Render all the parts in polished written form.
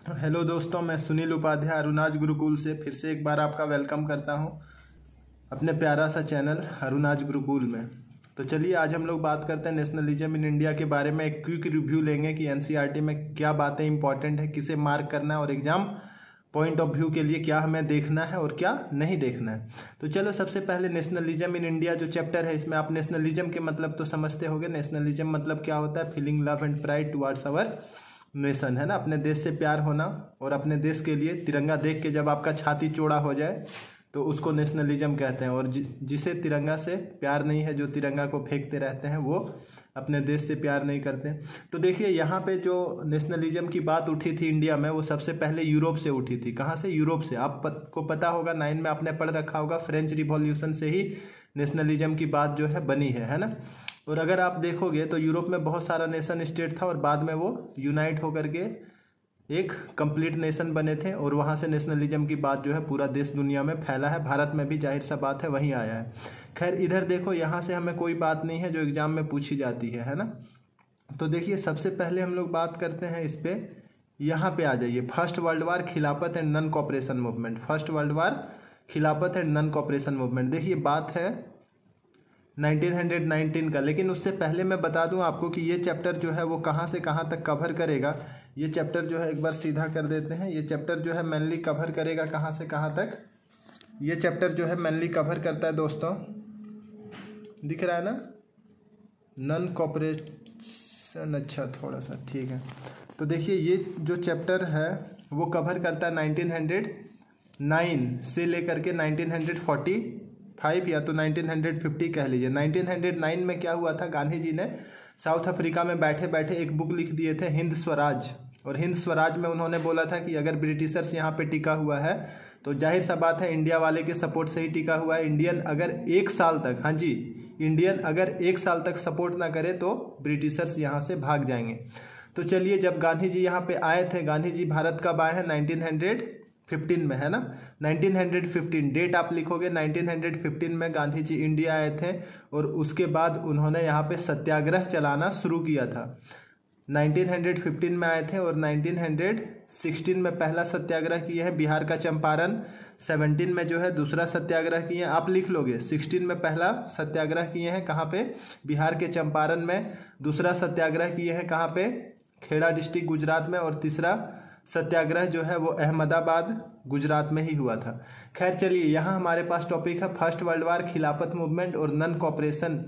Hello दोस्तों, मैं सुनील उपाध्याय अरुणाज गुरुकुल से फिर से एक बार आपका वेलकम करता हूं अपने प्यारा सा चैनल अरुणाज गुरुकुल में। तो चलिए आज हम लोग बात करते हैं नेशनलिज्म इन इंडिया के बारे में। एक क्विक रिव्यू लेंगे कि एनसीईआरटी में क्या बातें इंपॉर्टेंट है, किसे मार्क करना है और एग्जाम पॉइंट ऑफ व्यू के लिए क्या हमें देखना है और क्या नहीं देखना है। तो चलो सबसे पहले नेशनलिज्म इन इंडिया जो चैप्टर है, इसमें आप नेशनलिज्म के मतलब तो समझते होंगे। नेशनलिज्म मतलब क्या होता है? Feeling love and pride towards our nation, है ना। अपने देश से प्यार होना और अपने देश के लिए तिरंगा देख के जब आपका छाती चौड़ा हो जाए तो उसको नेशनलिज्म कहते हैं। और जिसे तिरंगा से प्यार नहीं है, जो तिरंगा को फेंकते रहते हैं, वो अपने देश से प्यार नहीं करते। तो देखिए यहाँ पे जो नेशनलिज्म की बात उठी थी इंडिया में, वो सबसे पहले यूरोप से उठी थी। कहाँ से? यूरोप से। आपको पता होगा, 9 में आपने पढ़ रखा होगा, फ्रेंच रिवॉल्यूशन से ही नेशनलिज्म की बात जो है बनी है ना। और अगर आप देखोगे तो यूरोप में बहुत सारा नेशन स्टेट था और बाद में वो यूनाइट होकर के एक कंप्लीट नेशन बने थे और वहाँ से नेशनलिज्म की बात जो है पूरा देश दुनिया में फैला है। भारत में भी जाहिर सा बात है वहीं आया है। खैर इधर देखो, यहाँ से हमें कोई बात नहीं है जो एग्जाम में पूछी जाती है ना। तो देखिए सबसे पहले हम लोग बात करते हैं इस पर। यहाँ पे आ जाइए, first World War, Khilafat and non cooperation movement. First World War, Khilafat and non cooperation movement. देखिए बात है 1919 का। लेकिन उससे पहले मैं बता दूं आपको कि ये चैप्टर जो है वो कहाँ से कहाँ तक कवर करेगा। ये चैप्टर जो है एक बार सीधा कर देते हैं। ये चैप्टर जो है मेनली कवर करेगा कहाँ से कहाँ तक। ये चैप्टर जो है मेनली कवर करता है दोस्तों, दिख रहा है ना, नन कॉपरेशन। अच्छा थोड़ा सा ठीक है। तो देखिए ये जो चैप्टर है वो कवर करता है 1909 से लेकर के 1945 या तो 1950 कह लीजिए। 1909 में क्या हुआ था, गांधी जी ने साउथ अफ्रीका में बैठे बैठे एक बुक लिख दिए थे, हिंद स्वराज। और हिंद स्वराज में उन्होंने बोला था कि अगर ब्रिटिशर्स यहाँ पे टिका हुआ है तो जाहिर सा बात है इंडिया वाले के सपोर्ट से ही टिका हुआ है। इंडियन अगर 1 साल तक, हाँ जी, इंडियन अगर 1 साल तक सपोर्ट ना करे तो ब्रिटिशर्स यहाँ से भाग जाएंगे। तो चलिए जब गांधी जी यहाँ पे आए थे, गांधी जी भारत कब आए हैं? 1915 में, है ना। 1915 डेट आप लिखोगे। 1915 में गांधी जी इंडिया आए थे और उसके बाद उन्होंने यहाँ पे सत्याग्रह चलाना शुरू किया था। 1915 में आए थे और 1916 में पहला सत्याग्रह किए हैं, बिहार का चंपारण। 17 में जो है दूसरा सत्याग्रह किए हैं, आप लिख लोगे। 16 में पहला सत्याग्रह किए हैं, कहाँ पे? बिहार के चंपारण में। दूसरा सत्याग्रह किए हैं कहाँ पे? खेड़ा डिस्ट्रिक्ट गुजरात में। और तीसरा सत्याग्रह जो है वो अहमदाबाद गुजरात में ही हुआ था। खैर चलिए, यहाँ हमारे पास टॉपिक है फर्स्ट वर्ल्ड वार, खिलाफत मूवमेंट और नन कॉपरेशन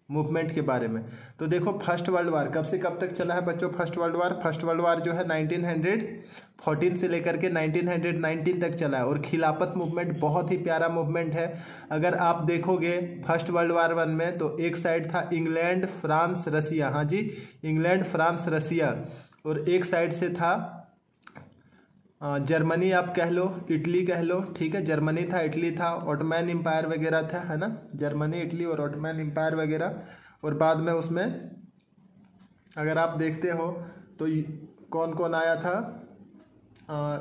मूवमेंट के बारे में। तो देखो फर्स्ट वर्ल्ड वार कब से कब तक चला है बच्चों? फर्स्ट वर्ल्ड वार जो है 1914 से लेकर के 1919 तक चला है। और खिलाफत मूवमेंट बहुत ही प्यारा मूवमेंट है। अगर आप देखोगे फर्स्ट वर्ल्ड वार 1 में तो एक साइड था इंग्लैंड, फ्रांस, रसिया। हाँ जी, इंग्लैंड, फ्रांस, रसिया। और एक साइड से था जर्मनी, आप कह लो, इटली कह लो, ठीक है। जर्मनी था, इटली था, ऑटोमैन एम्पायर वगैरह था, है ना। जर्मनी, इटली और ऑटोमैन एम्पायर वगैरह। और बाद में उसमें अगर आप देखते हो तो कौन कौन आया था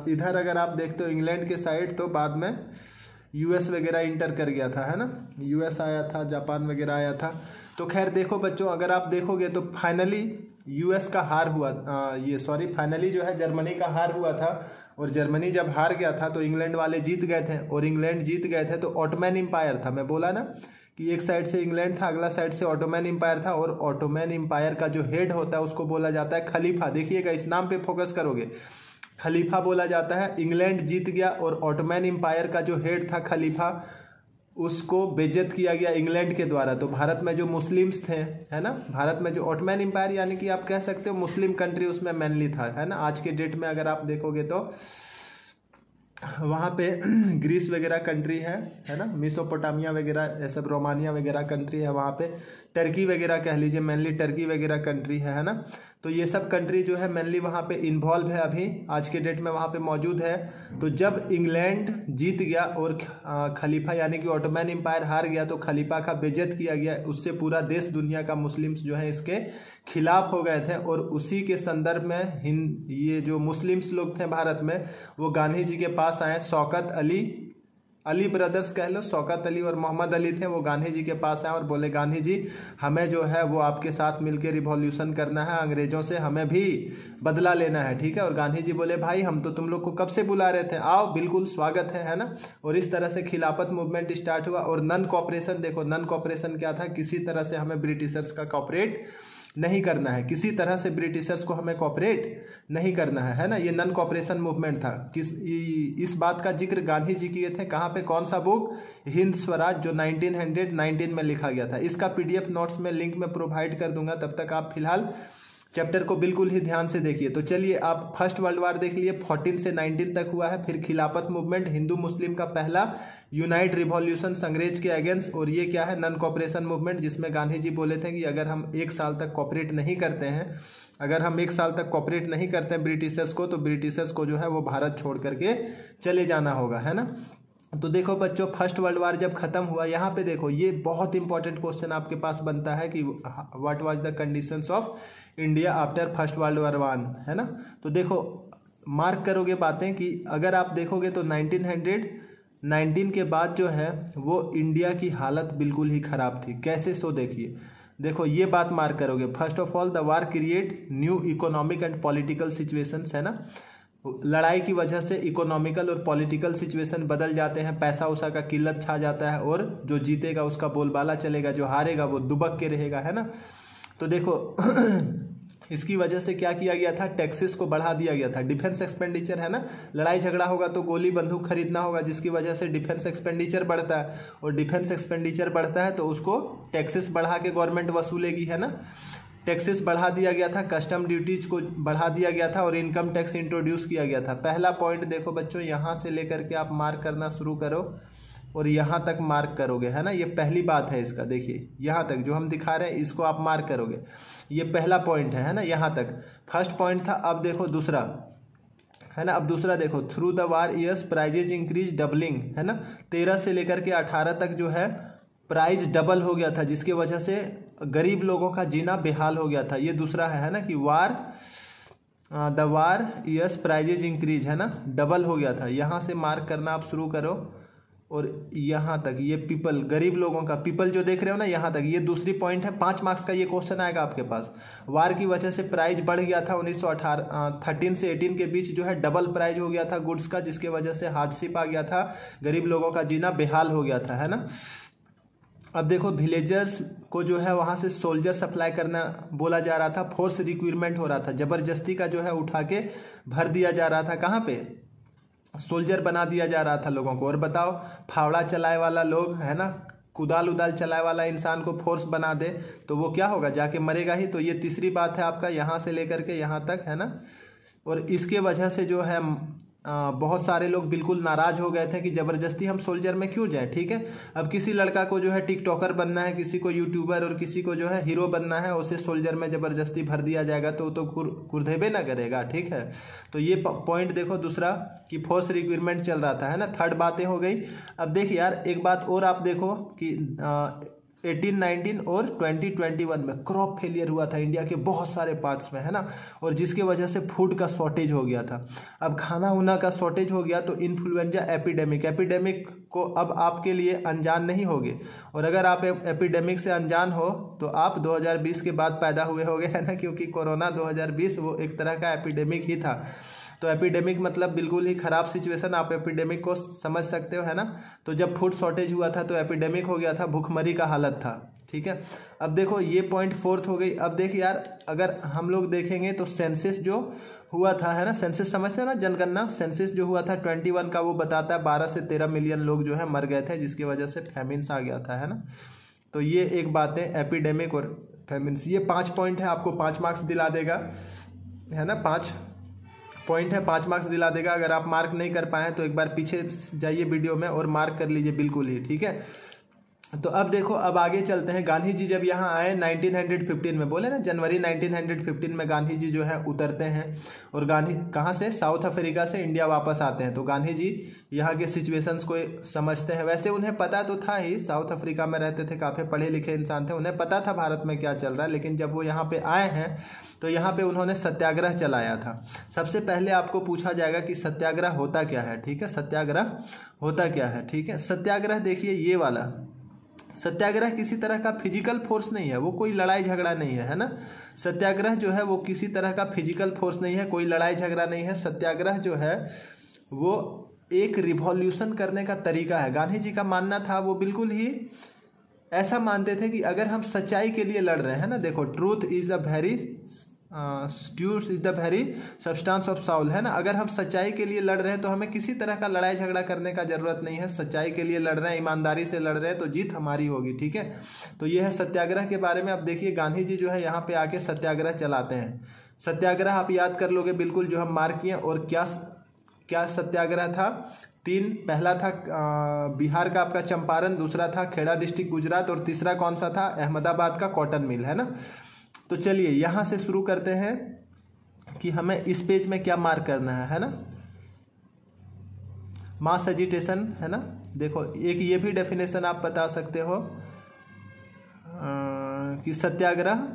इधर, अगर आप देखते हो इंग्लैंड के साइड, तो बाद में यूएस वगैरह इंटर कर गया था, है ना। यूएस आया था, जापान वगैरह आया था। तो खैर देखो बच्चों, अगर आप देखोगे तो फाइनली यूएस का हार हुआ, फाइनली जो है जर्मनी का हार हुआ था। और जर्मनी जब हार गया था तो इंग्लैंड वाले जीत गए थे। और इंग्लैंड जीत गए थे तो ऑटोमैन एम्पायर था, मैं बोला ना कि एक साइड से इंग्लैंड था, अगला साइड से ऑटोमैन एम्पायर था। और ऑटोमैन एम्पायर का जो हेड होता है उसको बोला जाता है खलीफा। देखिएगा, इस नाम पे फोकस करोगे, खलीफा बोला जाता है। इंग्लैंड जीत गया और ऑटोमैन एम्पायर का जो हेड था खलीफा, उसको बेइज्जत किया गया इंग्लैंड के द्वारा। तो भारत में जो मुस्लिम्स थे, है ना, भारत में जो ऑटोमैन एम्पायर यानी कि आप कह सकते हो मुस्लिम कंट्री उसमें मेनली था, है ना। आज के डेट में अगर आप देखोगे तो वहाँ पे ग्रीस वगैरह कंट्री है ना, मेसोपोटामिया वगैरह, ये सब रोमानिया वगैरह कंट्री है। वहाँ पे टर्की वगैरह कह लीजिए, मेनली टर्की वगैरह कंट्री है ना। तो ये सब कंट्री जो है मेनली वहाँ पे इन्वॉल्व है, अभी आज के डेट में वहाँ पे मौजूद है। तो जब इंग्लैंड जीत गया और खलीफा यानी कि ऑटोमैन एम्पायर हार गया तो खलीफा का बेइज्जत किया गया। उससे पूरा देश दुनिया का मुस्लिम्स जो है इसके खिलाफ हो गए थे। और उसी के संदर्भ में ये जो मुस्लिम्स लोग थे भारत में, वो गांधी जी के पास आए, शौकत अली अली ब्रदर्स कह लो, शौकत अली और मोहम्मद अली थे, वो गांधी जी के पास आए और बोले गांधी जी हमें जो है वो आपके साथ मिलकर रिवॉल्यूशन करना है, अंग्रेजों से हमें भी बदला लेना है, ठीक है। और गांधी जी बोले भाई हम तो तुम लोग को कब से बुला रहे थे, आओ बिल्कुल स्वागत है ना। और इस तरह से खिलाफत मूवमेंट स्टार्ट हुआ। और नन कॉपरेशन, देखो नन कॉपरेशन क्या था, किसी तरह से हमें ब्रिटिशर्स का कॉपरेट नहीं करना है, किसी तरह से ब्रिटिशर्स को हमें कॉपरेट नहीं करना है ना। ये नन कॉपरेशन मूवमेंट था। इस बात का जिक्र गांधी जी किए थे कहाँ पे, कौन सा बुक, हिंद स्वराज, जो 1919 में लिखा गया था। इसका PDF नोट्स में लिंक में प्रोवाइड कर दूंगा, तब तक आप फिलहाल चैप्टर को बिल्कुल ही ध्यान से देखिए। तो चलिए आप फर्स्ट वर्ल्ड वार देख लिए, 14 से 19 तक हुआ है। फिर खिलाफत मूवमेंट, हिंदू मुस्लिम का पहला यूनाइट रिवॉल्यूशन अंग्रेज के अगेंस्ट। और ये क्या है, नन कॉपरेशन मूवमेंट, जिसमें गांधी जी बोले थे कि अगर हम 1 साल तक कॉपरेट नहीं करते हैं, अगर हम 1 साल तक कॉपरेट नहीं करते हैं ब्रिटिशर्स को, तो ब्रिटिशर्स को जो है वो भारत छोड़ करके चले जाना होगा, है ना। तो देखो बच्चों, फर्स्ट वर्ल्ड वार जब खत्म हुआ, यहाँ पे देखो ये बहुत इंपॉर्टेंट क्वेश्चन आपके पास बनता है कि what was the conditions of India after first World वार 1, है ना। तो देखो मार्क करोगे बातें कि अगर आप देखोगे तो 1919 के बाद जो है वो इंडिया की हालत बिल्कुल ही खराब थी। कैसे, सो देखिए, देखो ये बात मार्क करोगे। First of all the war create new economic and political situations, है ना। लड़ाई की वजह से इकोनॉमिकल और पॉलिटिकल सिचुएशन बदल जाते हैं, पैसा उसा का किल्लत छा जाता है, और जो जीतेगा उसका बोलबाला चलेगा, जो हारेगा वो दुबक के रहेगा, है ना। तो देखो इसकी वजह से क्या किया गया था, टैक्सेस को बढ़ा दिया गया था। डिफेंस एक्सपेंडिचर, है ना, लड़ाई झगड़ा होगा तो गोली बंदूक खरीदना होगा, जिसकी वजह से डिफेंस एक्सपेंडिचर बढ़ता है। और डिफेंस एक्सपेंडिचर बढ़ता है तो उसको टैक्सेस बढ़ा के गवर्नमेंट वसूलेगी, है ना। टैक्सेस बढ़ा दिया गया था, कस्टम ड्यूटीज को बढ़ा दिया गया था, और इनकम टैक्स इंट्रोड्यूस किया गया था। पहला पॉइंट देखो बच्चों, यहाँ से लेकर के आप मार्क करना शुरू करो और यहाँ तक मार्क करोगे, है ना। ये पहली बात है इसका, देखिए यहाँ तक जो हम दिखा रहे हैं इसको आप मार्क करोगे। ये पहला पॉइंट है ना, यहाँ तक फर्स्ट पॉइंट था। अब देखो दूसरा, है ना। अब दूसरा देखो, through the war years prices increase doubling, है ना। 13 से लेकर के 18 तक जो है प्राइस डबल हो गया था, जिसकी वजह से गरीब लोगों का जीना बेहाल हो गया था। ये दूसरा है ना, कि the war years prices increase, है ना, डबल हो गया था। यहाँ से मार्क करना आप शुरू करो और यहाँ तक ये पीपल, गरीब लोगों का पीपल जो देख रहे हो ना, यहाँ तक ये दूसरी पॉइंट है। 5 मार्क्स का ये क्वेश्चन आएगा आपके पास। वार की वजह से प्राइस बढ़ गया था, 1913 से 18 के बीच जो है डबल प्राइस हो गया था गुड्स का, जिसके वजह से हार्डशिप आ गया था, गरीब लोगों का जीना बेहाल हो गया था, है ना। अब देखो विलेजर्स को जो है वहाँ से सोल्जर सप्लाई करना बोला जा रहा था, फोर्स रिक्रूटमेंट हो रहा था, जबरदस्ती का जो है उठा के भर दिया जा रहा था, कहाँ पे, सोल्जर बना दिया जा रहा था लोगों को। और बताओ, फावड़ा चलाए वाला लोग, है ना, कुदाल उदाल चलाए वाला इंसान को फोर्स बना दे तो वो क्या होगा, जाके मरेगा ही। तो ये तीसरी बात है आपका, यहाँ से लेकर के यहाँ तक, है ना। और इसके वजह से जो है बहुत सारे लोग बिल्कुल नाराज हो गए थे कि जबरदस्ती हम सोल्जर में क्यों जाएं, ठीक है। अब किसी लड़का को जो है टिकटॉकर बनना है, किसी को यूट्यूबर और किसी को जो है हीरो बनना है, उसे सोल्जर में जबरदस्ती भर दिया जाएगा तो कुर्देबे ना करेगा, ठीक है। तो ये पॉइंट देखो दूसरा, कि फोर्स रिक्रूटमेंट चल रहा था, है ना। थर्ड बातें हो गई। अब देख यार एक बात और आप देखो कि 1819 और 2021 में क्रॉप फेलियर हुआ था इंडिया के बहुत सारे पार्ट्स में, है ना। और जिसके वजह से फूड का शॉर्टेज हो गया था। अब खाना उना का शॉर्टेज हो गया तो इन्फ्लुएंजा एपिडेमिक को अब आपके लिए अनजान नहीं होगे। और अगर आप एपिडेमिक से अनजान हो तो आप 2020 के बाद पैदा हुए होगे, है ना, क्योंकि कोरोना 2020 वो एक तरह का एपिडेमिक ही था। तो एपिडेमिक मतलब बिल्कुल ही ख़राब सिचुएशन, आप एपिडेमिक को समझ सकते हो, है ना। तो जब फूड शॉर्टेज हुआ था तो एपिडेमिक हो गया था, भूखमरी का हालत था, ठीक है। अब देखो ये पॉइंट फोर्थ हो गई। अब देख यार, अगर हम लोग देखेंगे तो सेंसस जो हुआ था, है ना, सेंसस समझते हो ना, जनगणना, सेंसस जो हुआ था 21 का, वो बताता है 12 से 13 मिलियन लोग जो है मर गए थे, जिसकी वजह से फैमिन्स आ गया था, है ना। तो ये एक बात है, एपिडेमिक और फैमिन्स। ये 5 पॉइंट है, आपको 5 मार्क्स दिला देगा, है ना। 5 पॉइंट है, 5 मार्क्स दिला देगा। अगर आप मार्क नहीं कर पाए तो एक बार पीछे जाइए वीडियो में और मार्क कर लीजिए बिल्कुल ही, ठीक है। तो अब देखो, अब आगे चलते हैं। गांधी जी जब यहाँ आए 1915 में, बोले ना जनवरी 1915 में गांधी जी जो है उतरते हैं, और गांधी कहाँ से, साउथ अफ्रीका से इंडिया वापस आते हैं। तो गांधी जी यहाँ के सिचुएशंस को समझते हैं। वैसे उन्हें पता तो था ही, साउथ अफ्रीका में रहते थे, काफ़ी पढ़े लिखे इंसान थे, उन्हें पता था भारत में क्या चल रहा है। लेकिन जब वो यहाँ पे आए हैं तो यहाँ पे उन्होंने सत्याग्रह चलाया था। सबसे पहले आपको पूछा जाएगा कि सत्याग्रह होता क्या है, ठीक है, सत्याग्रह होता क्या है, ठीक है। सत्याग्रह देखिए ये वाला सत्याग्रह किसी तरह का फिजिकल फोर्स नहीं है, वो कोई लड़ाई झगड़ा नहीं है, है ना। सत्याग्रह जो है वो किसी तरह का फिजिकल फोर्स नहीं है, कोई लड़ाई झगड़ा नहीं है। सत्याग्रह जो है वो एक रिवॉल्यूशन करने का तरीका है। गांधी जी का मानना था, वो बिल्कुल ही ऐसा मानते थे कि अगर हम सच्चाई के लिए लड़ रहे हैं ना, देखो truth is the very truth is the very substance of Saul, है ना। अगर हम सच्चाई के लिए लड़ रहे हैं तो हमें किसी तरह का लड़ाई झगड़ा करने का जरूरत नहीं है। सच्चाई के लिए लड़ रहे हैं, ईमानदारी से लड़ रहे हैं, तो जीत हमारी होगी, ठीक है। तो ये है सत्याग्रह के बारे में। अब देखिए गांधी जी जो है यहाँ पे आके सत्याग्रह चलाते हैं। सत्याग्रह आप याद कर लोगे बिल्कुल, जो हम मार्क किए। और क्या क्या सत्याग्रह था, तीन, पहला था बिहार का आपका चंपारण, दूसरा था खेड़ा डिस्ट्रिक्ट गुजरात, और तीसरा कौन सा था, अहमदाबाद का कॉटन मिल, है ना। तो चलिए यहाँ से शुरू करते हैं कि हमें इस पेज में क्या मार्क करना है ना। मास एजिटेशन, है ना। देखो एक ये भी डेफिनेशन आप बता सकते हो कि Satyagraha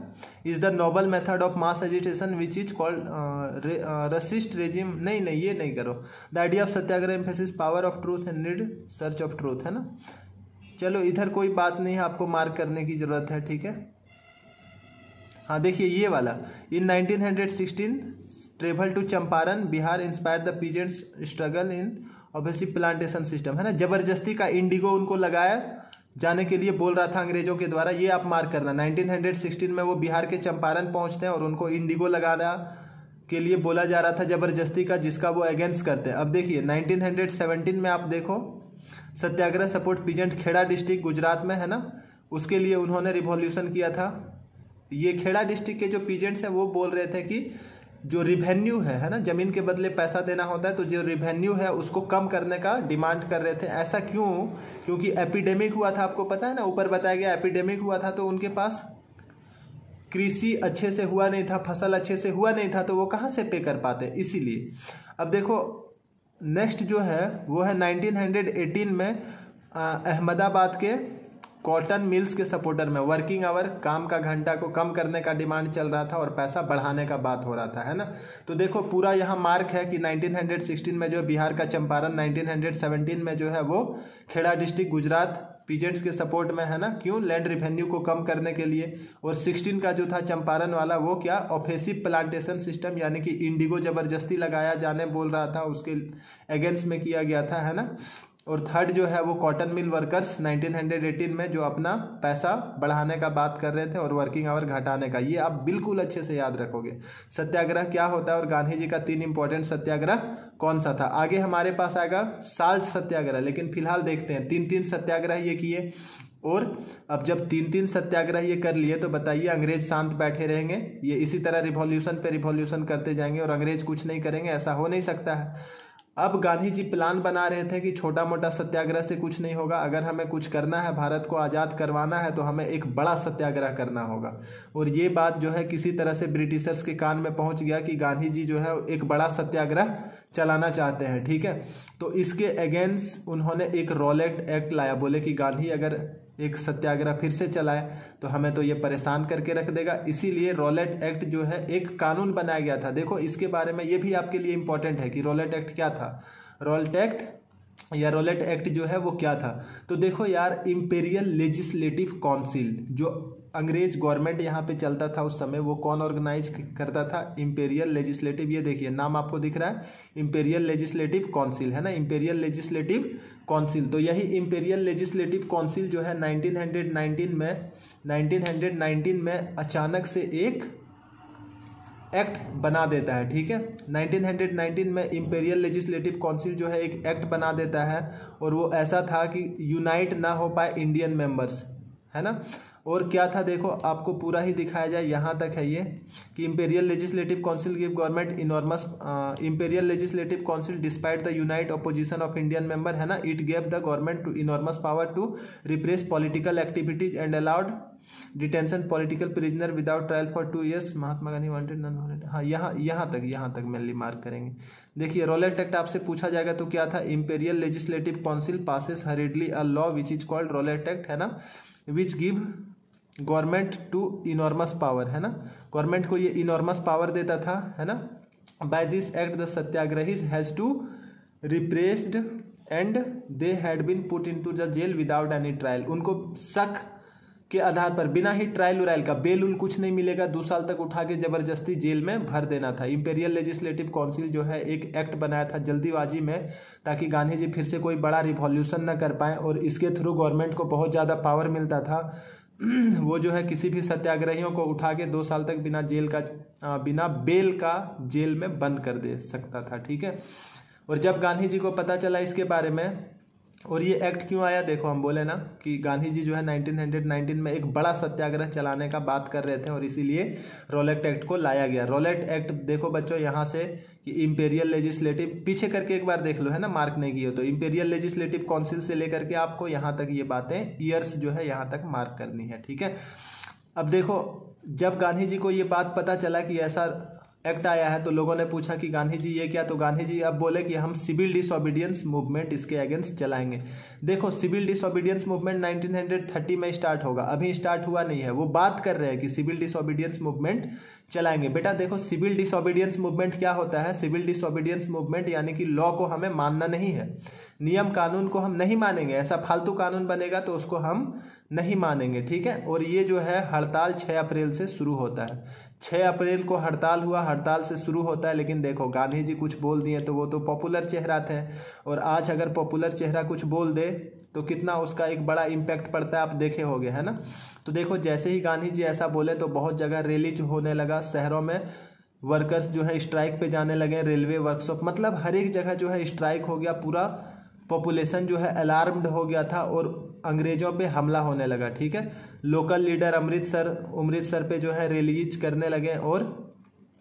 is the noble method of mass agitation which is called racist regime. नहीं, ये नहीं करो। The idea of Satyagraha emphasis power of truth and need search of truth, है ना। चलो इधर कोई बात नहीं है, आपको मार्क करने की जरूरत है, ठीक है। हाँ देखिए ये वाला, in 1916 travel to Champaran Bihar inspire the peasants struggle in obviously plantation system, है ना। जबरदस्ती का इंडिगो उनको लगाया जाने के लिए बोल रहा था अंग्रेजों के द्वारा, ये आप मार्क करना। 1916 में वो बिहार के चंपारण पहुंचते हैं और उनको इंडिगो लगाना के लिए बोला जा रहा था जबरदस्ती का, जिसका वो अगेंस्ट करते हैं। अब देखिए 1917 में आप देखो, Satyagraha support peasant Kheda district Gujarat में, है ना। उसके लिए उन्होंने रिवॉल्यूशन किया था। ये खेड़ा डिस्ट्रिक्ट के जो पीजेंट्स हैं वो बोल रहे थे कि जो रिवेन्यू है ना, जमीन के बदले पैसा देना होता है, तो जो रिवेन्यू है उसको कम करने का डिमांड कर रहे थे। ऐसा क्यों, क्योंकि एपिडेमिक हुआ था, आपको पता है ना, ऊपर बताया गया एपिडेमिक हुआ था, तो उनके पास कृषि अच्छे से हुआ नहीं था, फसल अच्छे से हुआ नहीं था, तो वो कहाँ से पे कर पाते, इसीलिए। अब देखो नेक्स्ट जो है वो है 1918 में अहमदाबाद के कॉटन मिल्स के सपोर्टर में वर्किंग आवर, काम का घंटा को कम करने का डिमांड चल रहा था और पैसा बढ़ाने का बात हो रहा था, है ना। तो देखो पूरा यहाँ मार्क है कि 1916 में जो बिहार का चंपारण, 1917 में जो है वो खेड़ा डिस्ट्रिक्ट गुजरात पीजेंट्स के सपोर्ट में, है ना। क्यों, लैंड रिवेन्यू को कम करने के लिए। और 16 का जो था चंपारण वाला, वो क्या, ऑफेसिव प्लांटेशन सिस्टम, यानी कि इंडिगो जबरदस्ती लगाया जाने बोल रहा था, उसके अगेंस्ट में किया गया था, है ना। और थर्ड जो है वो कॉटन मिल वर्कर्स 1918 में जो अपना पैसा बढ़ाने का बात कर रहे थे और वर्किंग आवर घटाने का। ये आप बिल्कुल अच्छे से याद रखोगे, सत्याग्रह क्या होता है और गांधी जी का 3 इंपॉर्टेंट सत्याग्रह कौन सा था। आगे हमारे पास आएगा साल्ट सत्याग्रह, लेकिन फिलहाल देखते हैं 3 सत्याग्रह ये किए। और अब जब 3 सत्याग्रह ये कर लिए तो बताइए अंग्रेज शांत बैठे रहेंगे? ये इसी तरह रिवॉल्यूशन पे रिवॉल्यूशन करते जाएंगे और अंग्रेज कुछ नहीं करेंगे? ऐसा हो नहीं सकता है। अब गांधी जी प्लान बना रहे थे कि छोटा मोटा सत्याग्रह से कुछ नहीं होगा, अगर हमें कुछ करना है, भारत को आज़ाद करवाना है, तो हमें एक बड़ा सत्याग्रह करना होगा। और ये बात जो है किसी तरह से ब्रिटिशर्स के कान में पहुंच गया कि गांधी जी जो है एक बड़ा सत्याग्रह चलाना चाहते हैं, ठीक है। तो इसके अगेंस्ट उन्होंने एक रॉलेट एक्ट लाया। बोले कि गांधी अगर एक सत्याग्रह फिर से चलाए तो हमें तो ये परेशान करके रख देगा, इसीलिए रॉलेट एक्ट जो है एक कानून बनाया गया था। देखो इसके बारे में ये भी आपके लिए इंपॉर्टेंट है कि रॉलेट एक्ट क्या था। रॉलेट एक्ट या रॉलेट एक्ट जो है वो क्या था, तो देखो यार, इंपीरियल लेजिस्लेटिव काउंसिल, जो अंग्रेज गवर्नमेंट यहाँ पे चलता था उस समय, वो कौन ऑर्गेनाइज करता था? Imperial legislative. ये देखिए नाम आपको दिख रहा है, इंपीरियल लेजिस्लेटिव काउंसिल, है ना, इंपीरियल लेजिस्लेटिव काउंसिल। तो यही इंपीरियल लेजिस्लेटिव काउंसिल जो है 1919 में अचानक से एक एक्ट बना देता है, ठीक है। 1919 में इंपीरियल लेजिस्लेटिव काउंसिल जो है एक एक्ट बना देता है, और वो ऐसा था कि यूनाइट ना हो पाए इंडियन मेंबर्स, है ना। और क्या था देखो, आपको पूरा ही दिखाया जाए, यहाँ तक है ये कि imperial legislative council give government enormous, imperial legislative council despite the unite opposition of Indian member, है ना, it gave the government to enormous power to repress political activities and allowed detention political prisoner without trial for 2 years। Mahatma Gandhi wanted non wanted. हाँ, यहाँ तक mainly mark करेंगे। देखिए, Rowlatt act आपसे पूछा जाएगा तो क्या था, imperial legislative council passes hurriedly a law which is called Rowlatt Act, है ना, which give government to enormous power, है ना, गवर्नमेंट को ये इनॉर्मस पावर देता था, है ना। By this act the satyagrahis has to repressed and they had been put into the jail without any trial. उनको शक के आधार पर बिना ही ट्रायल उरायल का, बेल उल कुछ नहीं मिलेगा, 2 साल तक उठा के जबरदस्ती जेल में भर देना था। इंपेरियल लेजिस्लेटिव काउंसिल जो है एक एक्ट बनाया था जल्दीबाजी में, ताकि गांधी जी फिर से कोई बड़ा रिवॉल्यूशन न कर पाए, और इसके थ्रू गवर्नमेंट को बहुत ज़्यादा पावर मिलता था। वो जो है किसी भी सत्याग्रहियों को उठा के 2 साल तक बिना बेल का जेल में बंद कर दे सकता था, ठीक है। और जब गांधी जी को पता चला इसके बारे में, और ये एक्ट क्यों आया, देखो हम बोले ना कि गांधी जी जो है 1919 में एक बड़ा सत्याग्रह चलाने का बात कर रहे थे, और इसीलिए रॉलेट एक्ट को लाया गया। रॉलेट एक्ट देखो बच्चों, यहाँ से कि इंपेरियल लेजिस्लेटिव, पीछे करके एक बार देख लो, है ना, मार्क नहीं किए तो इंपेरियल लेजिस्लेटिव काउंसिल से लेकर के आपको यहाँ तक ये बातें ईयर्स जो है यहाँ तक मार्क करनी है, ठीक है। अब देखो, जब गांधी जी को ये बात पता चला कि ऐसा एक्ट आया है, तो लोगों ने पूछा कि गांधी जी ये क्या, तो गांधी जी अब बोले कि हम सिविल डिसोबीडियंस मूवमेंट इसके अगेंस्ट चलाएंगे। देखो, सिविल डिसोबीडियंस मूवमेंट 1930 में स्टार्ट होगा, अभी स्टार्ट हुआ नहीं है। वो बात कर रहे हैं कि सिविल डिसोबीडियंस मूवमेंट चलाएंगे। बेटा देखो, सिविल डिसोबीडियंस मूवमेंट क्या होता है, सिविल डिसोबीडियंस मूवमेंट यानी कि लॉ को हमें मानना नहीं है, नियम कानून को हम नहीं मानेंगे, ऐसा फालतू कानून बनेगा तो उसको हम नहीं मानेंगे, ठीक है। और ये जो है हड़ताल 6 अप्रैल से शुरू होता है। 6 अप्रैल को हड़ताल हुआ, हड़ताल से शुरू होता है। लेकिन देखो, गांधी जी कुछ बोल दिए तो वो तो पॉपुलर चेहरा थे, और आज अगर पॉपुलर चेहरा कुछ बोल दे तो कितना उसका एक बड़ा इम्पैक्ट पड़ता है, आप देखे होंगे, है ना। तो देखो, जैसे ही गांधी जी ऐसा बोले तो बहुत जगह रैली होने लगा, शहरों में वर्कर्स जो है स्ट्राइक पे जाने लगे, रेलवे वर्कशॉप, मतलब हर एक जगह जो है स्ट्राइक हो गया, पूरा पॉपुलेशन जो है अलार्म्ड हो गया था और अंग्रेजों पे हमला होने लगा, ठीक है। लोकल लीडर अमृतसर पे जो है रैलीज करने लगे, और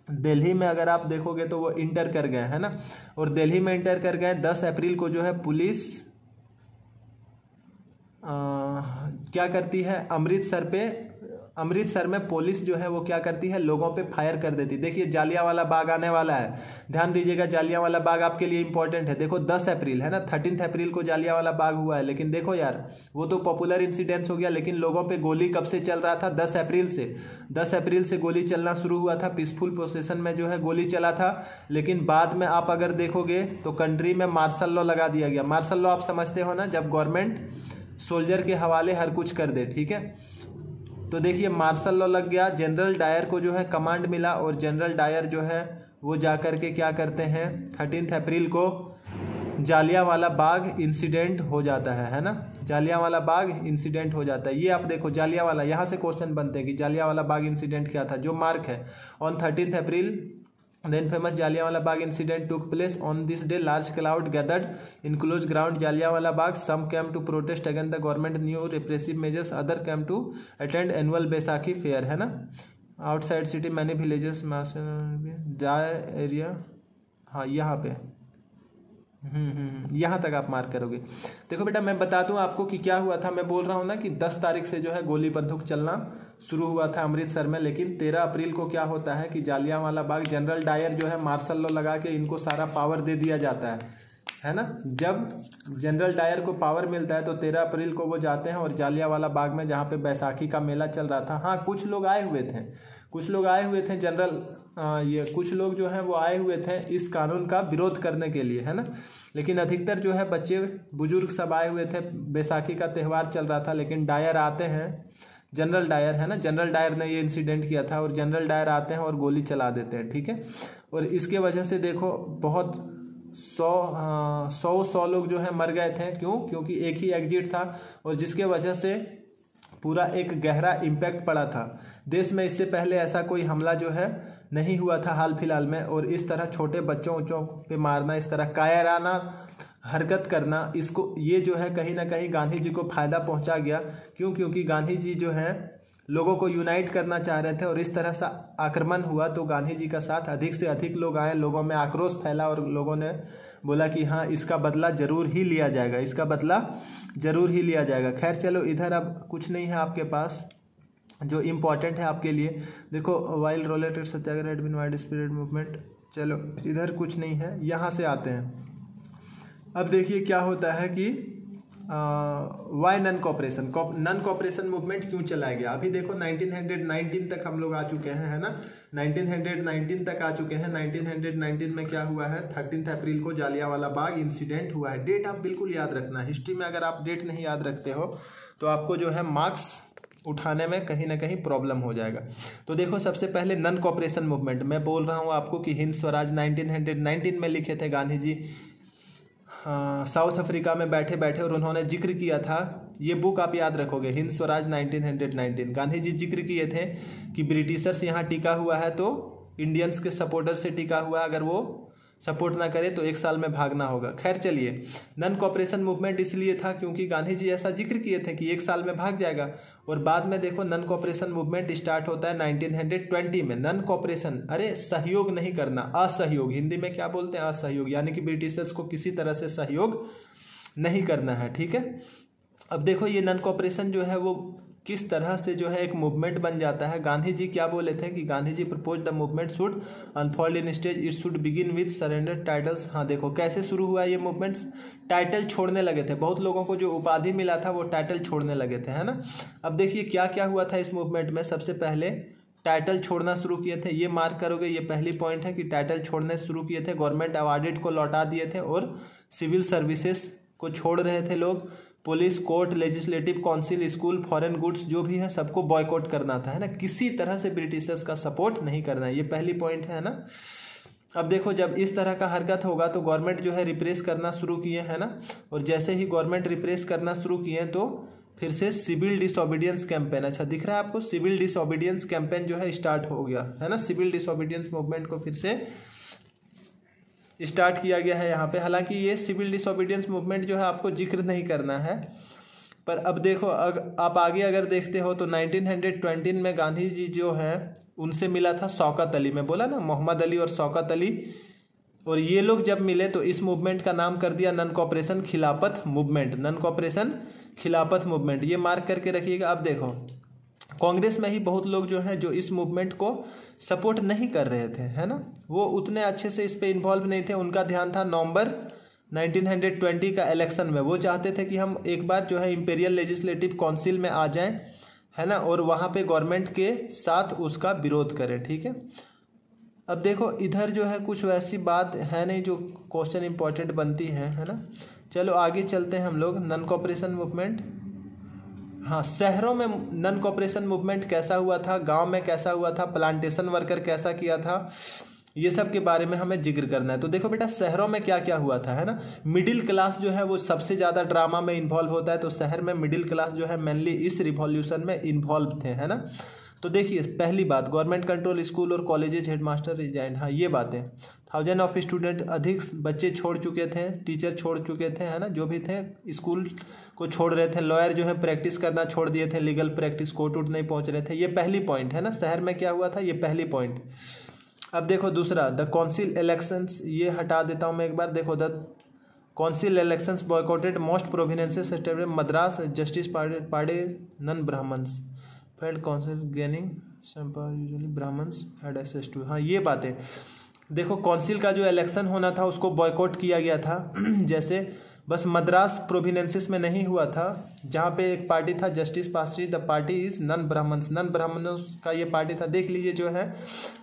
दिल्ली में अगर आप देखोगे तो वो इंटर कर गए, है ना, और दिल्ली में इंटर कर गए। 10 अप्रैल को जो है पुलिस क्या करती है, अमृतसर में पुलिस जो है वो क्या करती है, लोगों पे फायर कर देती। देखिए, जालियांवाला बाग आने वाला है, ध्यान दीजिएगा, जालियांवाला बाग आपके लिए इंपॉर्टेंट है। देखो 10 अप्रैल है ना, 13 अप्रैल को जालियांवाला बाग हुआ है, लेकिन देखो यार, वो तो पॉपुलर इंसिडेंट्स हो गया, लेकिन लोगों पे गोली कब से चल रहा था, 10 अप्रैल से। 10 अप्रैल से गोली चलना शुरू हुआ था, पीसफुल प्रोसेशन में जो है गोली चला था। लेकिन बाद में आप अगर देखोगे तो कंट्री में मार्शल लॉ लगा दिया गया। मार्शल लॉ आप समझते हो ना, जब गवर्नमेंट सोल्जर के हवाले हर कुछ कर दे, ठीक है। तो देखिए, मार्शल लॉ लग गया, जनरल डायर को जो है कमांड मिला, और जनरल डायर जो है वो जाकर के क्या करते हैं, 13 अप्रैल को जालियांवाला बाग इंसिडेंट हो जाता है ना, जालियांवाला बाग इंसिडेंट हो जाता है। ये आप देखो, जालियांवाला, यहाँ से क्वेश्चन बनते हैं कि जालियांवाला बाग इंसिडेंट क्या था, जो मार्क है on 13 April then famous Jallianwala Bagh incident took place. On this day large crowd gathered in closed ground Jallianwala Bagh. Some came to protest against the government new repressive measures, other came to attend annual Baisakhi fair, है ना। outside city many villages जाए area, हाँ यहाँ पे यहाँ तक आप mark करोगे। देखो बेटा, मैं बता दूं आपको कि क्या हुआ था। मैं बोल रहा हूँ ना कि 10 तारीख से जो है गोली बंदूक चलना शुरू हुआ था अमृतसर में, लेकिन 13 अप्रैल को क्या होता है कि जालियांवाला बाग, जनरल डायर जो है मार्शल लॉ लगा के इनको सारा पावर दे दिया जाता है ना। जब जनरल डायर को पावर मिलता है तो 13 अप्रैल को वो जाते हैं और जालियांवाला बाग में, जहाँ पे बैसाखी का मेला चल रहा था, हाँ कुछ लोग आए हुए थे जनरल, ये कुछ लोग जो हैं वो आए हुए थे इस कानून का विरोध करने के लिए, है ना। लेकिन अधिकतर जो है बच्चे बुजुर्ग सब आए हुए थे, बैसाखी का त्यौहार चल रहा था। लेकिन डायर आते हैं, जनरल डायर, है ना, जनरल डायर ने ये इंसिडेंट किया था, और जनरल डायर आते हैं और गोली चला देते हैं, ठीक है। और इसके वजह से देखो बहुत 100 लोग जो है मर गए थे। क्यों? क्योंकि एक ही एग्जिट था, और जिसके वजह से पूरा एक गहरा इम्पैक्ट पड़ा था देश में। इससे पहले ऐसा कोई हमला जो है नहीं हुआ था हाल फिलहाल में, और इस तरह छोटे बच्चों पे मारना, इस तरह हरकत करना, इसको ये जो है कहीं ना कहीं गांधी जी को फायदा पहुंचा गया। क्यों? क्योंकि गांधी जी जो है लोगों को यूनाइट करना चाह रहे थे और इस तरह से आक्रमण हुआ तो गांधी जी का साथ अधिक से अधिक लोग आए, लोगों में आक्रोश फैला और लोगों ने बोला कि हाँ इसका बदला जरूर ही लिया जाएगा, इसका बदला जरूर ही लिया जाएगा। खैर चलो, इधर अब कुछ नहीं है आपके पास जो इम्पोर्टेंट है आपके लिए। देखो while Rowlatt Satyagraha had been widespread movement, चलो इधर कुछ नहीं है, यहाँ से आते हैं। अब देखिए क्या होता है कि वाई नन कॉपरेशन मूवमेंट क्यों चलाया गया। अभी देखो 1919 तक हम लोग आ चुके हैं, है ना, 1919 तक आ चुके हैं। 1919 में क्या हुआ है, 13 अप्रैल को जालियांवाला बाग इंसिडेंट हुआ है। डेट आप बिल्कुल याद रखना, हिस्ट्री में अगर आप डेट नहीं याद रखते हो तो आपको जो है मार्क्स उठाने में कहीं ना कहीं प्रॉब्लम हो जाएगा। तो देखो सबसे पहले नन कॉपरेशन मूवमेंट, मैं बोल रहा हूँ आपको कि हिंद स्वराज 1919 में लिखे थे गांधी जी, साउथ अफ्रीका में बैठे बैठे, और उन्होंने जिक्र किया था, ये बुक आप याद रखोगे, हिंद स्वराज 1919। गांधी जी जिक्र किए थे कि ब्रिटिशर्स यहाँ टिका हुआ है तो इंडियंस के सपोर्टर से टिका हुआ है, अगर वो सपोर्ट ना करे तो 1 साल में भागना होगा। खैर चलिए, नन कॉपरेशन मूवमेंट इसलिए था क्योंकि गांधी जी ऐसा जिक्र किए थे कि 1 साल में भाग जाएगा। और बाद में देखो नन कॉपरेशन मूवमेंट स्टार्ट होता है 1920 में। नन कॉपरेशन, अरे सहयोग नहीं करना, असहयोग, हिंदी में क्या बोलते हैं, असहयोग, यानी कि ब्रिटिशर्स को किसी तरह से सहयोग नहीं करना है, ठीक है। अब देखो ये नन कॉपरेशन जो है वो किस तरह से जो है एक मूवमेंट बन जाता है। गांधी जी क्या बोले थे कि Gandhi ji propose the movement should unfold in stage, it should begin with surrender titles. हाँ देखो कैसे शुरू हुआ ये मूवमेंट्स, टाइटल छोड़ने लगे थे, बहुत लोगों को जो उपाधि मिला था वो टाइटल छोड़ने लगे थे, है ना। अब देखिए क्या क्या हुआ था इस मूवमेंट में। सबसे पहले टाइटल छोड़ना शुरू किए थे, ये मार्क करोगे, ये पहली पॉइंट है कि टाइटल छोड़ने शुरू किए थे। गवर्नमेंट अवार्डेड को लौटा दिए थे और सिविल सर्विसेज को छोड़ रहे थे लोग। Police, court, legislative council, school, foreign goods जो भी है सबको बॉयकॉट करना था, है ना, किसी तरह से ब्रिटिशर्स का सपोर्ट नहीं करना है, ये पहली पॉइंट है ना। अब देखो जब इस तरह का हरकत होगा तो गवर्नमेंट जो है रिप्रेस करना शुरू किए, है ना, और जैसे ही गवर्नमेंट रिप्रेस करना शुरू किए तो फिर से सिविल डिसोबीडियंस कैंपेन, अच्छा दिख रहा है आपको, सिविल डिसोबीडियंस कैंपेन जो है स्टार्ट हो गया, है ना। सिविल डिसोबीडियंस मूवमेंट को फिर से स्टार्ट किया गया है यहाँ पे। हालांकि ये सिविल डिसोबीडियंस मूवमेंट जो है आपको जिक्र नहीं करना है, पर अब देखो आप आगे अगर देखते हो तो 1920 में गांधी जी जो है उनसे मिला था शौकत अली, मैं बोला ना मोहम्मद अली और शौकत अली, और ये लोग जब मिले तो इस मूवमेंट का नाम कर दिया नन कॉपरेशन खिलाफत मूवमेंट, नन कॉपरेशन खिलाफत मूवमेंट, ये मार्क करके रखिएगा। अब देखो कांग्रेस में ही बहुत लोग जो हैं जो इस मूवमेंट को सपोर्ट नहीं कर रहे थे, है ना, वो उतने अच्छे से इस पे इन्वॉल्व नहीं थे। उनका ध्यान था नवंबर 1920 का इलेक्शन में, वो चाहते थे कि हम एक बार जो है इंपीरियल लेजिस्लेटिव काउंसिल में आ जाएं, है ना, और वहाँ पे गवर्नमेंट के साथ उसका विरोध करें, ठीक है। अब देखो इधर जो है कुछ वैसी बात है नहीं जो क्वेश्चन इंपॉर्टेंट बनती है ना। चलो आगे चलते हैं हम लोग। नन कॉपरेशन मूवमेंट, हाँ शहरों में नन कॉपरेशन मूवमेंट कैसा हुआ था, गांव में कैसा हुआ था, प्लांटेशन वर्कर कैसा किया था, ये सब के बारे में हमें जिक्र करना है। तो देखो बेटा शहरों में क्या क्या हुआ था, है ना, मिडिल क्लास जो है वो सबसे ज़्यादा ड्रामा में इन्वॉल्व होता है, तो शहर में मिडिल क्लास जो है मेनली इस रिवॉल्यूशन में इन्वॉल्व थे, है ना। तो देखिए पहली बात, गवर्नमेंट कंट्रोल स्कूल और कॉलेजेस हेडमास्टर रिजाइन, हाँ ये बातें, 1000 ऑफ स्टूडेंट, अधिक बच्चे छोड़ चुके थे, टीचर छोड़ चुके थे, है ना, जो भी थे स्कूल को छोड़ रहे थे। लॉयर जो है प्रैक्टिस करना छोड़ दिए थे, लीगल प्रैक्टिस, कोर्ट उठ नहीं पहुंच रहे थे, ये पहली पॉइंट है ना, शहर में क्या हुआ था, ये पहली पॉइंट। अब देखो दूसरा, द काउंसिल इलेक्शंस, ये हटा देता हूँ मैं एक बार। देखो the council elections boycotted most provinces Madras Justice Party non Brahmins failed council gaining usually Brahmins had access to, हाँ ये बातें। देखो काउंसिल का जो इलेक्शन होना था उसको बॉयकॉट किया गया था जैसे बस मद्रास प्रोविनेंसेस में नहीं हुआ था, जहाँ पे एक पार्टी था Justice Party, the party is non Brahmins, non Brahmins का ये पार्टी था, देख लीजिए जो है।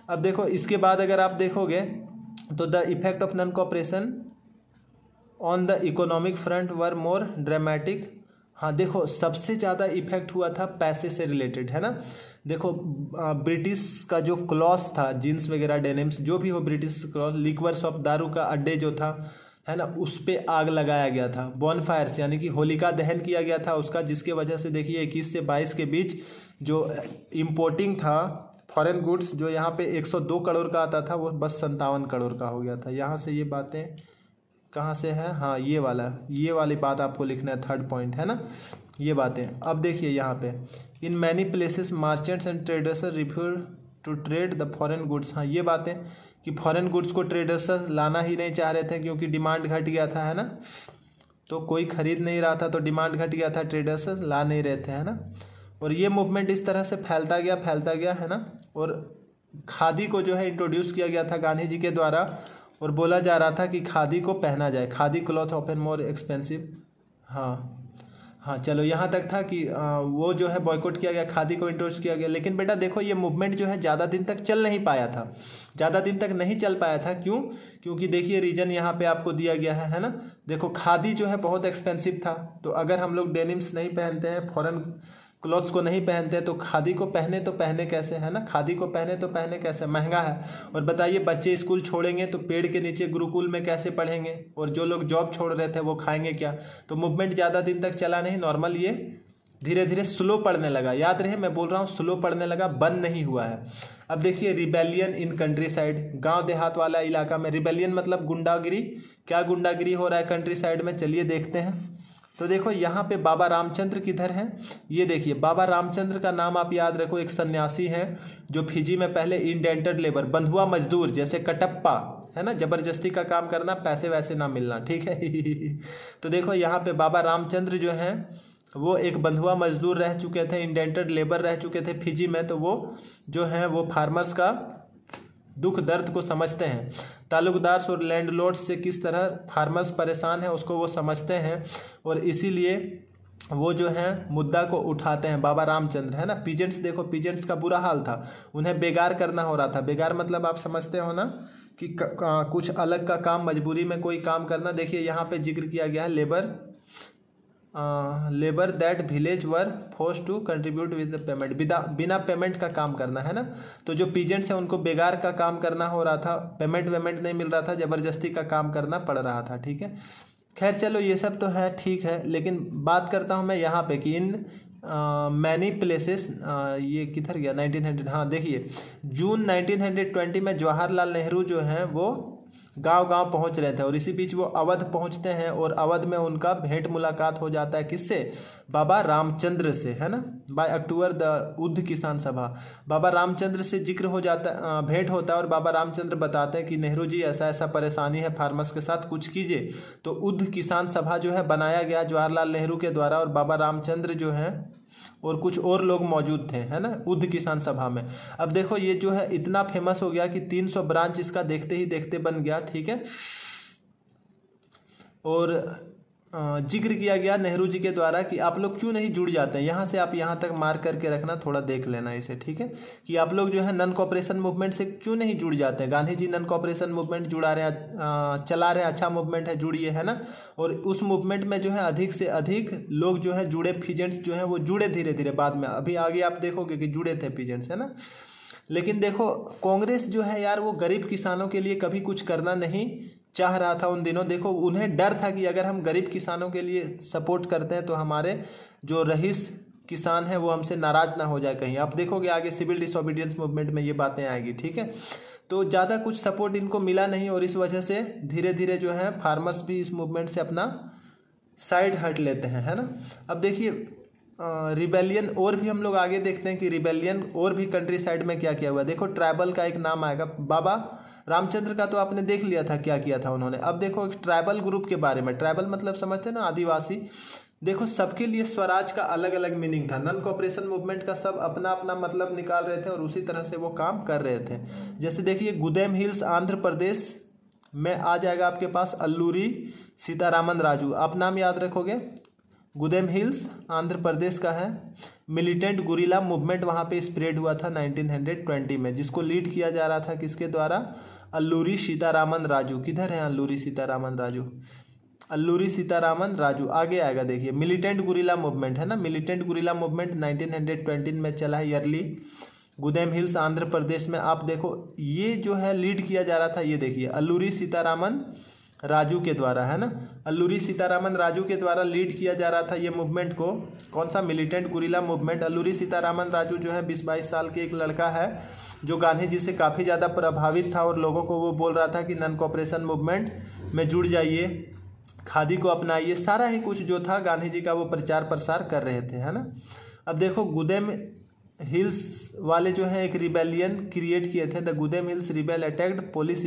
अब देखो इसके बाद अगर आप देखोगे तो the effect of non cooperation on the economic front were more dramatic, हाँ देखो सबसे ज़्यादा इफेक्ट हुआ था पैसे से रिलेटेड, है ना। देखो ब्रिटिश का जो क्लॉथ था, जीन्स वगैरह डेनिम्स जो भी हो, ब्रिटिश क्लॉथ, लिक्वर शॉप, दारू का अड्डे जो था, है ना, उस पर आग लगाया गया था, बॉनफायर्स यानी कि होलिका दहन किया गया था उसका, जिसके वजह से देखिए 21 से 22 के बीच जो इम्पोर्टिंग था फॉरेन गुड्स, जो यहाँ पे 102 करोड़ का आता था वो बस 57 करोड़ का हो गया था। यहाँ से ये बातें कहाँ से है, हाँ ये वाली बात आपको लिखना है, थर्ड पॉइंट है ना, ये बातें। अब देखिए यहाँ पे, in many places merchants and traders refuse to trade the foreign goods. हाँ ये बातें कि फॉरेन गुड्स को ट्रेडर्स लाना ही नहीं चाह रहे थे क्योंकि डिमांड घट गया था, है ना, तो कोई खरीद नहीं रहा था तो डिमांड घट गया था, ट्रेडर्स ला नहीं रहे थे, है ना। और ये मूवमेंट इस तरह से फैलता गया, है ना। और खादी को जो है इंट्रोड्यूस किया गया था गांधी जी के द्वारा, और बोला जा रहा था कि खादी को पहना जाए, khadi cloth often more expensive. हाँ चलो यहाँ तक था कि वो जो है बॉयकॉट किया गया, खादी को इंट्रोड्यूस किया गया। लेकिन बेटा देखो ये मूवमेंट जो है ज़्यादा दिन तक चल नहीं पाया था, ज़्यादा दिन तक नहीं चल पाया था। क्यों? क्योंकि देखिए रीजन यहाँ पे आपको दिया गया है ना। देखो खादी जो है बहुत एक्सपेंसिव था, तो अगर हम लोग डेनिम्स नहीं पहनते हैं, फॉरेन क्लॉथ्स को नहीं पहनते, तो खादी को पहने तो पहने कैसे, है ना, खादी को पहने तो पहने कैसे, महंगा है। और बताइए बच्चे स्कूल छोड़ेंगे तो पेड़ के नीचे गुरुकुल में कैसे पढ़ेंगे, और जो लोग जॉब छोड़ रहे थे वो खाएंगे क्या। तो मूवमेंट ज़्यादा दिन तक चला नहीं, नॉर्मल ये धीरे धीरे स्लो पड़ने लगा। याद रहे मैं बोल रहा हूँ स्लो पड़ने लगा, बंद नहीं हुआ है। अब देखिए रिबेलियन इन कंट्री साइड, गाँव देहात वाला इलाका में रिबेलियन मतलब गुंडागिरी। क्या गुंडागिरी हो रहा है कंट्री साइड में, चलिए देखते हैं। तो देखो यहाँ पे बाबा रामचंद्र किधर हैं, ये देखिए बाबा रामचंद्र का नाम आप याद रखो, एक सन्यासी हैं जो फिजी में पहले इंडेंटेड लेबर, बंधुआ मजदूर जैसे कटप्पा, है ना, जबरदस्ती का काम करना, पैसे वैसे ना मिलना, ठीक है। तो देखो यहाँ पे बाबा रामचंद्र जो हैं वो एक बंधुआ मजदूर रह चुके थे, इंडेंटेड लेबर रह चुके थे फिजी में। तो वो जो हैं वो फार्मर्स का दुख दर्द को समझते हैं, ताल्लुकदार और लैंडलॉर्ड्स से किस तरह फार्मर्स परेशान है उसको वो समझते हैं, और इसीलिए वो जो है मुद्दा को उठाते हैं बाबा रामचंद्र, है ना। पीजेंट्स देखो, पीजेंट्स का बुरा हाल था, उन्हें बेगार करना हो रहा था। बेगार मतलब आप समझते हो ना कि कुछ अलग का काम, मजबूरी में कोई काम करना। देखिए यहाँ पे जिक्र किया गया है labour that village were force to contribute with the payment, बिना पेमेंट का काम करना, है ना। तो जो पीजेंट्स हैं उनको बेगार का काम करना हो रहा था, पेमेंट नहीं मिल रहा था, ज़बरदस्ती का काम करना पड़ रहा था, ठीक है। खैर चलो ये सब तो है, ठीक है, लेकिन बात करता हूँ मैं यहाँ पे कि इन मैनी प्लेसेस, ये किधर गया 1900, हाँ देखिए जून 1920 में जवाहरलाल नेहरू जो हैं वो गांव-गांव पहुंच रहे थे, और इसी बीच वो अवध पहुंचते हैं, और अवध में उनका भेंट मुलाकात हो जाता है किससे, बाबा रामचंद्र से, है ना। बाय अक्टूबर द उद्ध किसान सभा, बाबा रामचंद्र से जिक्र हो जाता, भेंट होता है, और बाबा रामचंद्र बताते हैं कि नेहरू जी ऐसा ऐसा परेशानी है फार्मर्स के साथ, कुछ कीजिए। तो उद्ध किसान सभा जो है बनाया गया जवाहरलाल नेहरू के द्वारा, और बाबा रामचंद्र जो हैं और कुछ और लोग मौजूद थे, है ना, उद्ध किसान सभा में। अब देखो ये जो है इतना फेमस हो गया कि 300 ब्रांच इसका देखते ही देखते बन गया, ठीक है। और जिक्र किया गया नेहरू जी के द्वारा कि आप लोग क्यों नहीं जुड़ जाते हैं, यहाँ से आप यहाँ तक मार्क करके रखना, थोड़ा देख लेना इसे, ठीक है, कि आप लोग जो है नॉन कॉपरेशन मूवमेंट से क्यों नहीं जुड़ जाते हैं। Gandhi ji non cooperation movement चला रहे हैं, अच्छा मूवमेंट है, जुड़िए, है ना। और उस मूवमेंट में जो है अधिक से अधिक लोग जो है जुड़े, पीजेंट्स जो है वो जुड़े धीरे धीरे, बाद में अभी आगे आप देखोगे कि जुड़े थे पीजेंट्स, है ना। लेकिन देखो कांग्रेस जो है यार वो गरीब किसानों के लिए कभी कुछ करना नहीं चाह रहा था उन दिनों। देखो उन्हें डर था कि अगर हम गरीब किसानों के लिए सपोर्ट करते हैं तो हमारे जो रईस किसान हैं वो हमसे नाराज ना हो जाए कहीं। आप देखोगे आगे सिविल डिसोबीडियंस मूवमेंट में ये बातें आएगी, ठीक है। तो ज़्यादा कुछ सपोर्ट इनको मिला नहीं, और इस वजह से धीरे धीरे जो है फार्मर्स भी इस मूवमेंट से अपना साइड हट लेते हैं, है ना। अब देखिए रिबेलियन और भी हम लोग आगे देखते हैं कि रिबेलियन और भी कंट्री साइड में क्या किया हुआ है। देखो ट्राइबल का एक नाम आएगा, बाबा रामचंद्र का तो आपने देख लिया था क्या किया था उन्होंने। अब देखो एक ट्राइबल ग्रुप के बारे में, ट्राइबल मतलब समझते हैं ना, आदिवासी। देखो सबके लिए स्वराज का अलग अलग मीनिंग था, नॉन कॉपरेशन मूवमेंट का सब अपना अपना मतलब निकाल रहे थे और उसी तरह से वो काम कर रहे थे। जैसे देखिए गुदेम हिल्स आंध्र प्रदेश में आ जाएगा आपके पास अल्लूरी सीतारामन राजू, आप नाम याद रखोगे। गुदेम हिल्स आंध्र प्रदेश का है। मिलिटेंट गुरिल्ला मूवमेंट वहाँ पे स्प्रेड हुआ था 1920 में, जिसको लीड किया जा रहा था किसके द्वारा, अल्लूरी सीतारामन राजू। किधर है अल्लूरी सीतारामन राजू, अल्लूरी सीतारामन राजू आगे आएगा। देखिए मिलिटेंट गुरिल्ला मूवमेंट है ना, मिलिटेंट गुरिल्ला मूवमेंट 1920 में चला है ईयरली। गुदेम हिल्स आंध्र प्रदेश में आप देखो ये जो है लीड किया जा रहा था, ये देखिए अल्लूरी सीतारामन राजू के द्वारा, है ना। अल्लूरी सीतारामन राजू के द्वारा लीड किया जा रहा था ये मूवमेंट को। कौन सा, militant guerrilla movement. Alluri Sitharaman Raju जो है 20-22 साल के एक लड़का है जो गांधी जी से काफ़ी ज़्यादा प्रभावित था और लोगों को वो बोल रहा था कि नॉन कॉपरेशन मूवमेंट में जुड़ जाइए, खादी को अपनाइए, सारा ही कुछ जो था गांधी जी का वो प्रचार प्रसार कर रहे थे, है ना। अब देखो गुदेम हिल्स वाले जो है एक रिबेलियन क्रिएट किए थे। The Gudem Hills rebel attacked police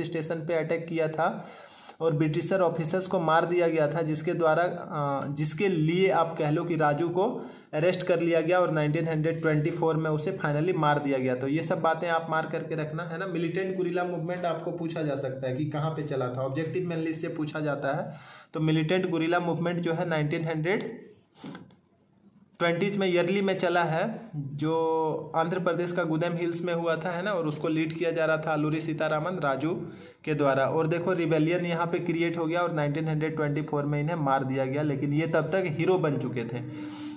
station पे अटैक किया था और ब्रिटिशर ऑफिसर्स को मार दिया गया था, जिसके लिए आप कह लो कि राजू को अरेस्ट कर लिया गया और 1924 में उसे फाइनली मार दिया गया। तो ये सब बातें आप मार करके रखना, है ना। मिलिटेंट गुरिल्ला मूवमेंट आपको पूछा जा सकता है कि कहाँ पे चला था, ऑब्जेक्टिव मेनली इससे पूछा जाता है। तो मिलिटेंट गुरिल्ला मूवमेंट जो है 1920 में ईयरली में चला है, जो आंध्र प्रदेश का गुदेम हिल्स में हुआ था, है ना। और उसको लीड किया जा रहा था अल्लूरी सीतारामन राजू के द्वारा। और देखो रिबेलियन यहाँ पे क्रिएट हो गया और 1924 में इन्हें मार दिया गया, लेकिन ये तब तक हीरो बन चुके थे।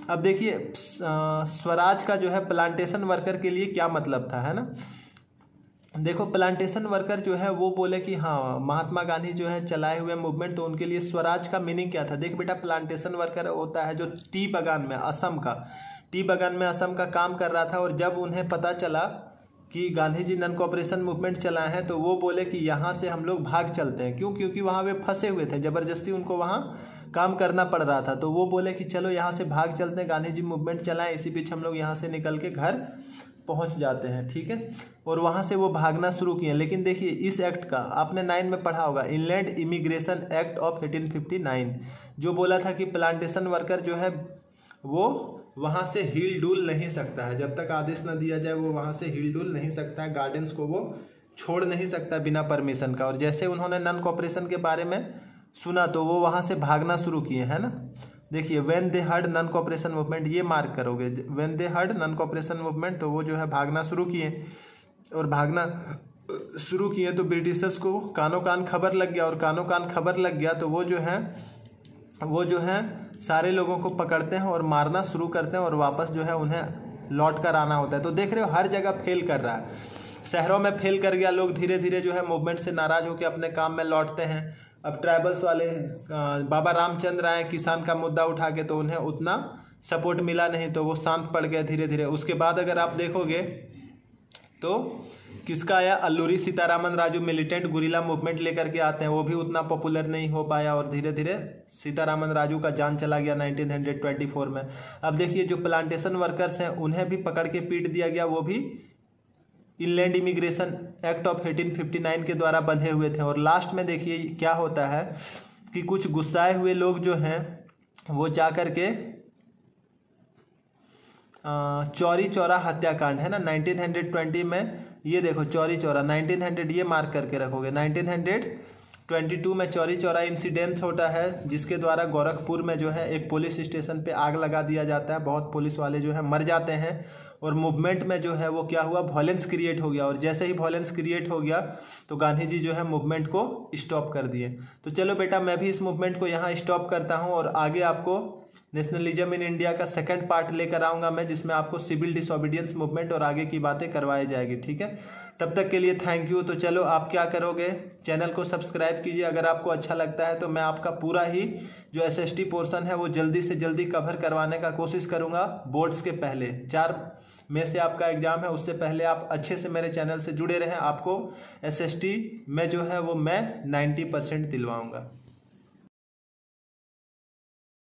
अब देखिए स्वराज का जो है प्लांटेशन वर्कर के लिए क्या मतलब था, है ना। देखो प्लांटेशन वर्कर जो है वो बोले कि हाँ महात्मा गांधी जो है चलाए हुए मूवमेंट, तो उनके लिए स्वराज का मीनिंग क्या था। देख बेटा, प्लांटेशन वर्कर होता है जो टी बागान में असम का काम कर रहा था, और जब उन्हें पता चला कि गांधी जी नॉन कोऑपरेशन मूवमेंट चलाए हैं तो वो बोले कि यहाँ से हम लोग भाग चलते हैं। क्यों? क्योंकि वहाँ वे फंसे हुए थे, ज़बरदस्ती उनको वहाँ काम करना पड़ रहा था। तो वो बोले कि चलो यहाँ से भाग चलते हैं, गांधी जी मूवमेंट चलाएं, इसी बीच हम लोग यहाँ से निकल के घर पहुंच जाते हैं, ठीक है। और वहाँ से वो भागना शुरू किए। लेकिन देखिए इस एक्ट का आपने 9 में पढ़ा होगा, इनलैंड इमिग्रेशन एक्ट ऑफ 1859, जो बोला था कि प्लांटेशन वर्कर जो है वो वहाँ से हिल डुल नहीं सकता है, जब तक आदेश न दिया जाए वो वहाँ से हिल डुल नहीं सकता है, गार्डन्स को वो छोड़ नहीं सकता बिना परमिशन का। और जैसे उन्होंने नॉन कोऑपरेशन के बारे में सुना तो वो वहाँ से भागना शुरू किए, है ना। देखिए when they heard non cooperation movement, ये मार्क करोगे, when they heard non cooperation movement, तो वो जो है भागना शुरू किए। और भागना शुरू किए तो ब्रिटिशर्स को कानो कान खबर लग गया, और कानो कान खबर लग गया तो वो जो है सारे लोगों को पकड़ते हैं और मारना शुरू करते हैं, और वापस जो है उन्हें लौट कर आना होता है। तो देख रहे हो हर जगह फेल कर रहा है, शहरों में फेल कर गया, लोग धीरे धीरे जो है मूवमेंट से नाराज होकर अपने काम में लौटते हैं। अब ट्राइबल्स वाले बाबा रामचंद्र आए किसान का मुद्दा उठा के, तो उन्हें उतना सपोर्ट मिला नहीं, तो वो शांत पड़ गए धीरे धीरे। उसके बाद अगर आप देखोगे तो किसका आया, Alluri Sitharaman Raju militant guerrilla movement लेकर के आते हैं, वो भी उतना पॉपुलर नहीं हो पाया, और धीरे धीरे सीतारामन राजू का जान चला गया 1924 में। अब देखिए जो प्लांटेशन वर्कर्स हैं उन्हें भी पकड़ के पीट दिया गया, वो भी इनलैंड इमिग्रेशन एक्ट ऑफ 1859 के द्वारा बंधे हुए थे। और लास्ट में देखिए क्या होता है कि कुछ गुस्साए हुए लोग जो हैं वो जा कर के चौरी चौरा हत्याकांड, है ना, 1920 में, ये देखो चौरी चौरा 1900, ये मार्क करके रखोगे। 1922 में चौरी चौरा इंसिडेंट होता है, जिसके द्वारा गोरखपुर में जो है एक पुलिस स्टेशन पे आग लगा दिया जाता है, बहुत पुलिस वाले जो है मर जाते हैं, और मूवमेंट में जो है वो क्या हुआ, वॉयलेंस क्रिएट हो गया। और जैसे ही वॉयलेंस क्रिएट हो गया तो गांधी जी जो है मूवमेंट को स्टॉप कर दिए। तो चलो बेटा मैं भी इस मूवमेंट को यहाँ स्टॉप करता हूँ, और आगे आपको नेशनलिज्म इन इंडिया का सेकंड पार्ट लेकर आऊँगा मैं, जिसमें आपको सिविल डिसोबीडियंस मूवमेंट और आगे की बातें करवाई जाएगी, ठीक है। तब तक के लिए थैंक यू। तो चलो आप क्या करोगे, चैनल को सब्सक्राइब कीजिए। अगर आपको अच्छा लगता है तो मैं आपका पूरा ही जो SST पोर्शन है वो जल्दी से जल्दी कवर करवाने का कोशिश करूँगा। बोर्ड्स के पहले 4 में से आपका एग्ज़ाम है, उससे पहले आप अच्छे से मेरे चैनल से जुड़े रहें। आपको SST में जो है वो मैं 90% दिलवाऊँगा।